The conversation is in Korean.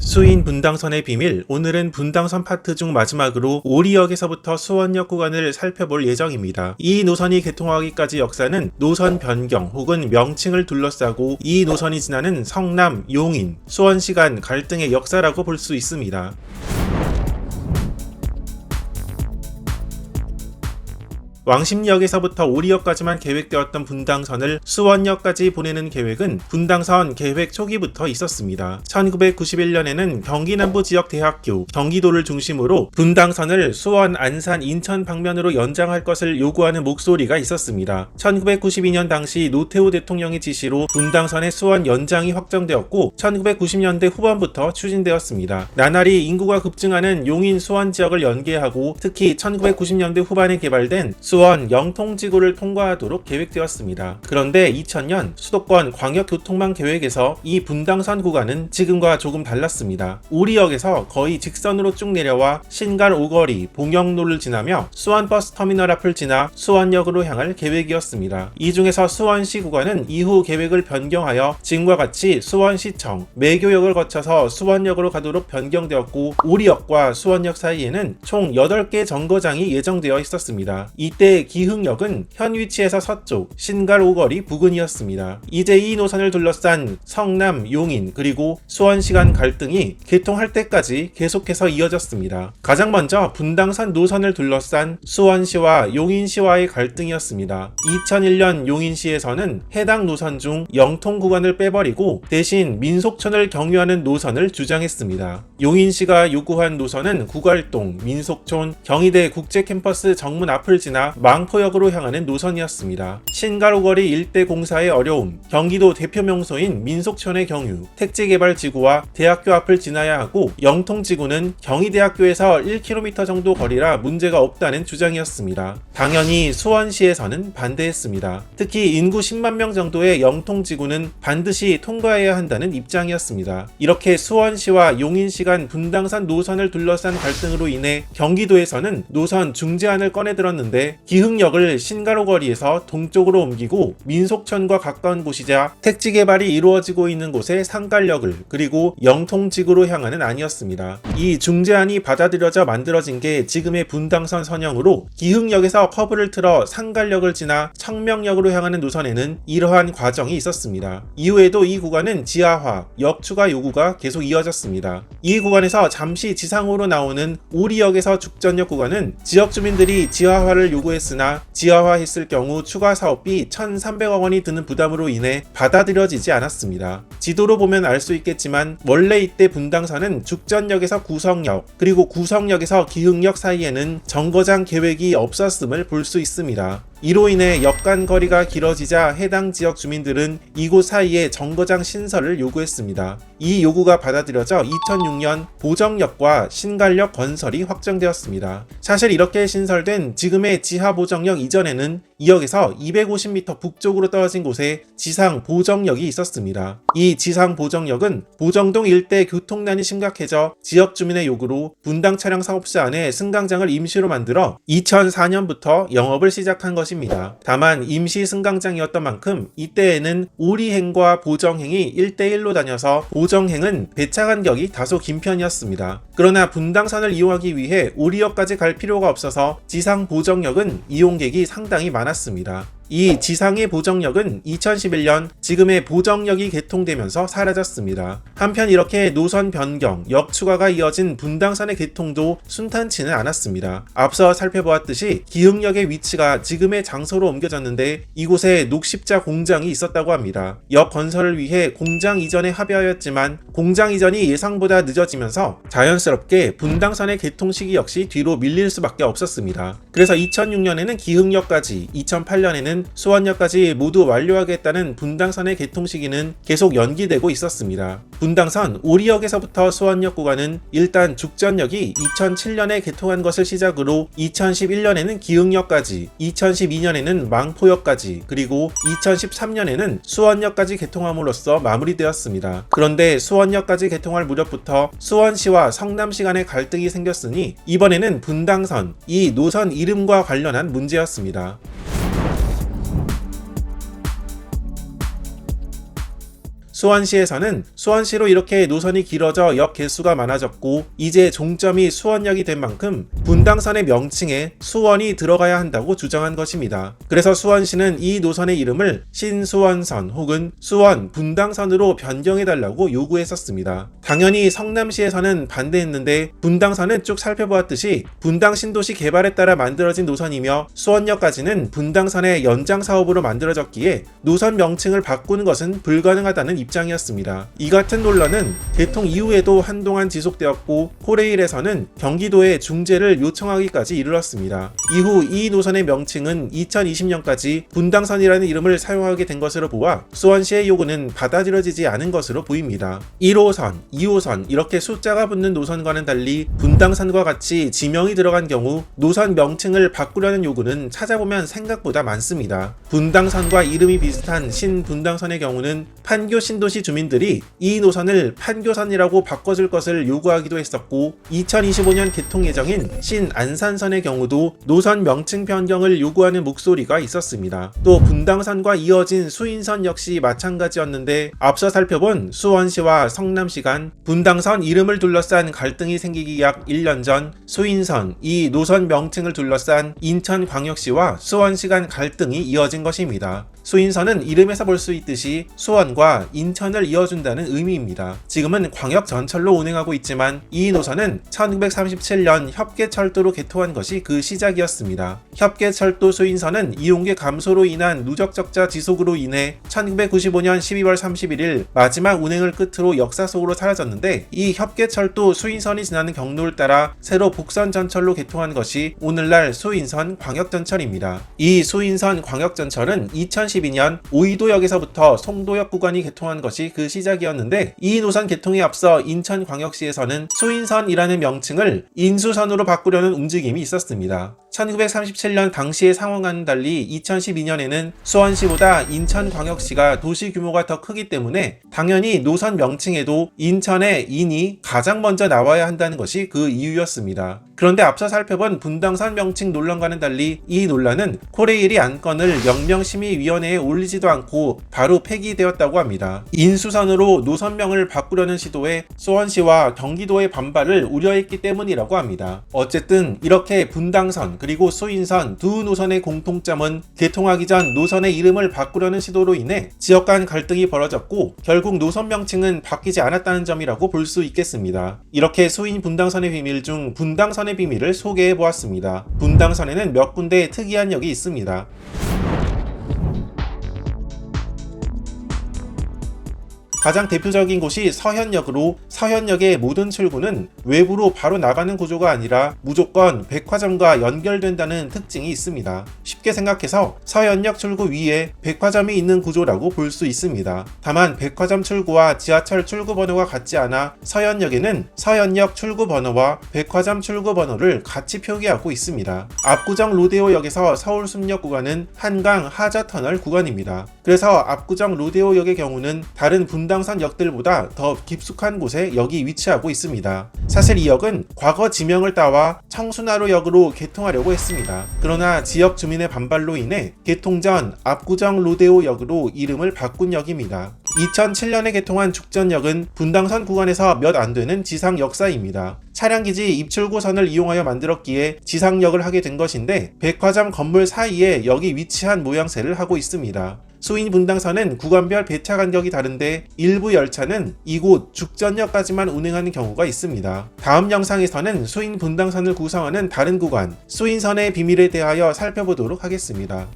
수인 분당선의 비밀, 오늘은 분당선 파트 중 마지막으로 오리역에서부터 수원역 구간을 살펴볼 예정입니다. 이 노선이 개통하기까지 역사는 노선 변경 혹은 명칭을 둘러싸고 이 노선이 지나는 성남, 용인, 수원시 간 갈등의 역사라고 볼 수 있습니다. 왕십역에서부터 오리역까지만 계획되었던 분당선을 수원역까지 보내는 계획은 분당선 계획 초기부터 있었습니다. 1991년에는 경기남부지역대학교, 경기도를 중심으로 분당선을 수원, 안산, 인천 방면으로 연장할 것을 요구하는 목소리가 있었습니다. 1992년 당시 노태우 대통령의 지시로 분당선의 수원 연장이 확정되었고 1990년대 후반부터 추진되었습니다. 나날이 인구가 급증하는 용인 수원 지역을 연계하고 특히 1990년대 후반에 개발된 수원 영통지구를 통과하도록 계획되었습니다. 그런데 2000년 수도권 광역교통망 계획에서 이 분당선 구간은 지금과 조금 달랐습니다. 오리역에서 거의 직선으로 쭉 내려와 신갈 오거리, 봉영로를 지나며 수원버스터미널 앞을 지나 수원역으로 향할 계획이었습니다. 이 중에서 수원시 구간은 이후 계획을 변경하여 지금과 같이 수원시청, 매교역을 거쳐서 수원역으로 가도록 변경되었고 오리역과 수원역 사이에는 총 8개 정거장이 예정되어 있었습니다. 이때 기흥역은 현 위치에서 서쪽, 신갈 오거리 부근이었습니다. 이제 이 노선을 둘러싼 성남, 용인 그리고 수원시 간 갈등이 개통할 때까지 계속해서 이어졌습니다. 가장 먼저 분당선 노선을 둘러싼 수원시와 용인시와의 갈등이었습니다. 2001년 용인시에서는 해당 노선 중 영통 구간을 빼버리고 대신 민속촌을 경유하는 노선을 주장했습니다. 용인시가 요구한 노선은 구갈동, 민속촌, 경희대 국제캠퍼스 정문 앞을 지나 망포역으로 향하는 노선이었습니다. 신갈오거리 일대 공사의 어려움, 경기도 대표 명소인 민속촌의 경유, 택지개발지구와 대학교 앞을 지나야 하고 영통지구는 경희대학교에서 1km 정도 거리라 문제가 없다는 주장이었습니다. 당연히 수원시에서는 반대했습니다. 특히 인구 10만 명 정도의 영통지구는 반드시 통과해야 한다는 입장이었습니다. 이렇게 수원시와 용인시 간 분당선 노선을 둘러싼 갈등으로 인해 경기도에서는 노선 중재안을 꺼내들었는데 기흥역을 신갈오거리에서 동쪽으로 옮기고 민속촌과 가까운 곳이자 택지 개발이 이루어지고 있는 곳에 상갈역을 그리고 영통지구로 향하는 안이었습니다. 이 중재안이 받아들여져 만들어진 게 지금의 분당선 선형으로 기흥역에서 커브를 틀어 상갈역을 지나 청명역으로 향하는 노선에는 이러한 과정이 있었습니다. 이후에도 이 구간은 지하화, 역 추가 요구가 계속 이어졌습니다. 이 구간에서 잠시 지상으로 나오는 오리역에서 죽전역 구간은 지역 주민들이 지하화를 요구했으나 지하화했을 경우 추가 사업비 1,300억 원이 드는 부담으로 인해 받아들여지지 않았습니다. 지도로 보면 알 수 있겠지만 원래 이때 분당선은 죽전역에서 구성역 그리고 구성역에서 기흥역 사이에는 정거장 계획이 없었음을 볼 수 있습니다. 이로 인해 역 간 거리가 길어지자 해당 지역 주민들은 이곳 사이에 정거장 신설을 요구했습니다. 이 요구가 받아들여져 2006년 보정역과 신갈역 건설이 확정되었습니다. 사실 이렇게 신설된 지금의 지하보정역 이전에는 이 역에서 250m 북쪽으로 떨어진 곳에 지상 보정역이 있었습니다. 이 지상 보정역은 보정동 일대 교통난이 심각해져 지역 주민의 요구로 분당 차량 사업소 안에 승강장을 임시로 만들어 2004년부터 영업을 시작한 것입니다. 다만 임시 승강장이었던 만큼 이때에는 오리행과 보정행이 1대1로 다녀서 보정행은 배차 간격이 다소 긴 편이었습니다. 그러나 분당선을 이용하기 위해 오리역까지 갈 필요가 없어서 지상 보정역은 이용객이 상당히 많았습니다. 이 지상의 보정역은 2011년 지금의 보정역이 개통되면서 사라졌습니다. 한편 이렇게 노선 변경, 역 추가가 이어진 분당선의 개통도 순탄치는 않았습니다. 앞서 살펴보았듯이 기흥역의 위치가 지금의 장소로 옮겨졌는데 이곳에 녹십자 공장이 있었다고 합니다. 역 건설을 위해 공장 이전에 합의하였지만 공장 이전이 예상보다 늦어지면서 자연스럽게 분당선의 개통 시기 역시 뒤로 밀릴 수밖에 없었습니다. 그래서 2006년에는 기흥역까지, 2008년에는 수원역까지 모두 완료하겠다는 분당선의 개통 시기는 계속 연기되고 있었습니다. 분당선 오리역에서부터 수원역 구간은 일단 죽전역이 2007년에 개통한 것을 시작으로 2011년에는 기흥역까지, 2012년에는 망포역까지, 그리고 2013년에는 수원역까지 개통함으로써 마무리되었습니다. 그런데 수원역까지 개통할 무렵부터 수원시와 성남시 간의 갈등이 생겼으니 이번에는 분당선, 이 노선 이름과 관련한 문제였습니다. 수원시에서는 수원시로 이렇게 노선이 길어져 역 개수가 많아졌고 이제 종점이 수원역이 된 만큼 분당선의 명칭에 수원이 들어가야 한다고 주장한 것입니다. 그래서 수원시는 이 노선의 이름을 신수원선 혹은 수원 분당선으로 변경해달라고 요구했었습니다. 당연히 성남시에서는 반대했는데 분당선은 쭉 살펴보았듯이 분당 신도시 개발에 따라 만들어진 노선이며 수원역까지는 분당선의 연장 사업으로 만들어졌기에 노선 명칭을 바꾸는 것은 불가능하다는 입장이었습니다. 이 같은 논란은 개통 이후에도 한동안 지속되었고 코레일에서는 경기도에 중재를 요청하기까지 이르렀습니다. 이후 이 노선의 명칭은 2020년까지 분당선이라는 이름을 사용하게 된 것으로 보아 수원시의 요구는 받아들여지지 않은 것으로 보입니다. 1호선, 2호선 이렇게 숫자가 붙는 노선과는 달리 분당선과 같이 지명이 들어간 경우 노선 명칭을 바꾸려는 요구는 찾아보면 생각보다 많습니다. 분당선과 이름이 비슷한 신분당선의 경우는 판교 신도시 주민들이 이 노선을 판교선이라고 바꿔줄 것을 요구하기도 했었고 2025년 개통 예정인 신안산선의 경우도 노선 명칭 변경을 요구하는 목소리가 있었습니다. 또 분당선과 이어진 수인선 역시 마찬가지였는데 앞서 살펴본 수원시와 성남시 간 분당선 이름을 둘러싼 갈등이 생기기 약 1년 전 수인선 이 노선 명칭을 둘러싼 인천광역시와 수원시 간 갈등이 이어진 것입니다. 수인선은 이름에서 볼 수 있듯이 수원과 인천을 이어준다는 의미입니다. 지금은 광역전철로 운행하고 있지만 이 노선은 1937년 협계철도로 개통한 것이 그 시작이었습니다. 협계철도 수인선은 이용객 감소로 인한 누적 적자 지속으로 인해 1995년 12월 31일 마지막 운행을 끝으로 역사 속으로 사라졌는데 이 협계철도 수인선이 지나는 경로를 따라 새로 복선전철로 개통한 것이 오늘날 수인선 광역전철입니다. 이 수인선 광역전철은 2012년 오이도역에서부터 송도역 구간이 개통한 것이 그 시작이었는데 이 노선 개통에 앞서 인천광역시에서는 수인선이라는 명칭을 인수선으로 바꾸려는 움직임이 있었습니다. 1937년 당시의 상황과는 달리 2012년에는 수원시보다 인천광역시가 도시 규모가 더 크기 때문에 당연히 노선 명칭에도 인천의 인이 가장 먼저 나와야 한다는 것이 그 이유였습니다. 그런데 앞서 살펴본 분당선 명칭 논란과는 달리 이 논란은 코레일이 안건을 영명심의위원회에 올리지도 않고 바로 폐기되었다고 합니다. 인수선으로 노선명을 바꾸려는 시도에 수원시와 경기도의 반발을 우려했기 때문이라고 합니다. 어쨌든 이렇게 분당선 그리고 수인선 두 노선의 공통점은 개통하기 전 노선의 이름을 바꾸려는 시도로 인해 지역 간 갈등이 벌어졌고 결국 노선 명칭은 바뀌지 않았다는 점이라고 볼 수 있겠습니다. 이렇게 수인 분당선의 비밀 중 분당선의 비밀을 소개해 보았습니다. 분당선에는 몇 군데 특이한 역이 있습니다. 가장 대표적인 곳이 서현역으로 서현역의 모든 출구는 외부로 바로 나가는 구조가 아니라 무조건 백화점과 연결된다는 특징이 있습니다. 쉽게 생각해서 서현역 출구 위에 백화점이 있는 구조라고 볼 수 있습니다. 다만 백화점 출구와 지하철 출구 번호가 같지 않아 서현역에는 서현역 출구 번호와 백화점 출구 번호를 같이 표기하고 있습니다. 압구정 로데오역에서 서울 숲역 구간은 한강 하자터널 구간입니다. 그래서 압구정 로데오역의 경우는 다른 분당선 역들보다 더 깊숙한 곳에 역이 위치하고 있습니다. 사실 이 역은 과거 지명을 따와 청순하로역으로 개통하려고 했습니다. 그러나 지역 주민의 반발로 인해 개통 전 압구정 로데오역으로 이름을 바꾼 역입니다. 2007년에 개통한 죽전역은 분당선 구간에서 몇 안 되는 지상 역사입니다. 차량기지 입출구선을 이용하여 만들었기에 지상역을 하게 된 것인데 백화점 건물 사이에 역이 위치한 모양새를 하고 있습니다. 수인 분당선은 구간별 배차 간격이 다른데 일부 열차는 이곳 죽전역까지만 운행하는 경우가 있습니다. 다음 영상에서는 수인 분당선을 구성하는 다른 구간, 수인선의 비밀에 대하여 살펴보도록 하겠습니다.